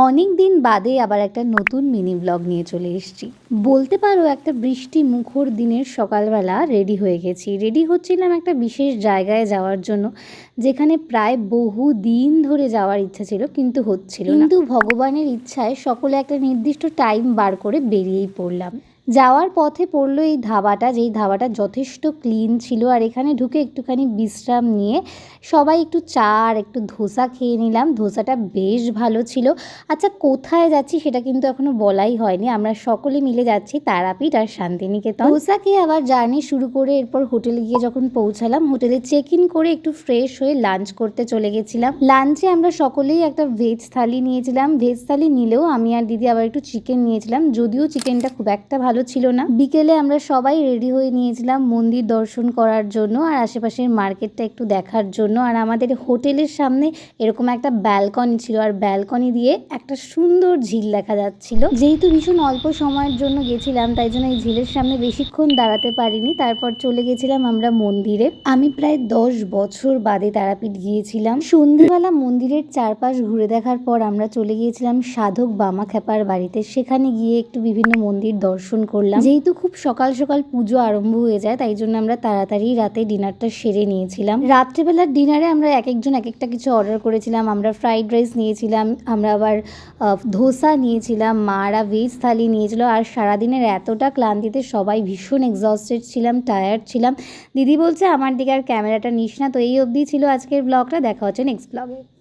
অনেক দিন বাদে আবার একটা নতুন মিনি ব্লগ নিয়ে চলে এসেছি। বলতে পারো একটা বৃষ্টি মুখর দিনের সকালবেলা রেডি হয়ে গেছি। রেডি হচ্ছিলাম একটা বিশেষ জায়গায় যাওয়ার জন্য, যেখানে প্রায় বহু দিন ধরে যাওয়ার ইচ্ছা ছিল কিন্তু হচ্ছিল না। কিন্তু ভগবানের ইচ্ছায় সকলে একটা নির্দিষ্ট টাইম বার করে বেরিয়েই পড়লাম। যাওয়ার পথে পড়লো এই ধাবাটা, যেই ধাবাটা যথেষ্ট ক্লিন ছিল। আর এখানে ঢুকে একটুখানি বিশ্রাম নিয়ে সবাই একটু চা আর একটু ধোসা খেয়ে নিলাম। ধোসাটা বেশ ভালো ছিল। আচ্ছা, কোথায় যাচ্ছি সেটা কিন্তু এখনো বলাই হয়নি। আমরা সকলে মিলে যাচ্ছি তারাপীঠ আর শান্তিনিকেতন। ধোসা খেয়ে আবার জার্নি শুরু করে এরপর হোটেলে গিয়ে যখন পৌঁছালাম, হোটেলে চেক ইন করে একটু ফ্রেশ হয়ে লাঞ্চ করতে চলে গেছিলাম। লাঞ্চে আমরা সকলেই একটা ভেজ থালি নিয়েছিলাম। ভেজ থালি নিলেও আমি আর দিদি আবার একটু চিকেন নিয়েছিলাম, যদিও চিকেনটা খুব একটা ভালো ছিল না। বিকেলে আমরা সবাই রেডি হয়ে নিয়েছিলাম মন্দির দর্শন করার জন্য আর আশেপাশের মার্কেটটা একটু দেখার জন্য। আর আমাদের হোটেলের সামনে এরকম একটা ব্যালকনি ছিল, আর ব্যালকনি দিয়ে একটা সুন্দর ঝিল দেখা যাচ্ছিল। যেহেতু ভীষণ অল্প সময়ের জন্য গেছিলাম, তাই জন্য এই ঝিলের সামনে বেশিক্ষণ দাঁড়াতে পারিনি। তারপর চলে গেছিলাম আমরা মন্দিরে। আমি প্রায় 10 বছর বাদে তারাপীঠ গিয়েছিলাম। সন্ধ্যেবেলা মন্দিরের চারপাশ ঘুরে দেখার পর আমরা চলে গিয়েছিলাম সাধক বামাখ্যাপার বাড়িতে। সেখানে গিয়ে একটু বিভিন্ন মন্দির দর্শন করলাম। যেহেতু খুব সকাল সকাল পুজো আরম্ভ হয়ে যায়, তাই জন্য আমরা তাড়াতাড়ি রাতে ডিনারটা সেরে নিয়েছিলাম। রাত্রেবেলার ডিনারে আমরা এক একজন এক একটা কিছু অর্ডার করেছিলাম। আমরা ফ্রাইড রাইস নিয়েছিলাম, আমরা আবার ধোসা নিয়েছিলাম, মারা ভেজ থালি নিয়েছিল। আর সারাদিনের এতটা ক্লান্তিতে সবাই ভীষণ এক্সস্টেড ছিলাম, টায়ার্ড ছিলাম। দিদি বলছে আমার দিকে আর ক্যামেরাটা নিস না। তো এই অবধি ছিল আজকের ব্লগটা। দেখা হচ্ছে নেক্সট ব্লগে।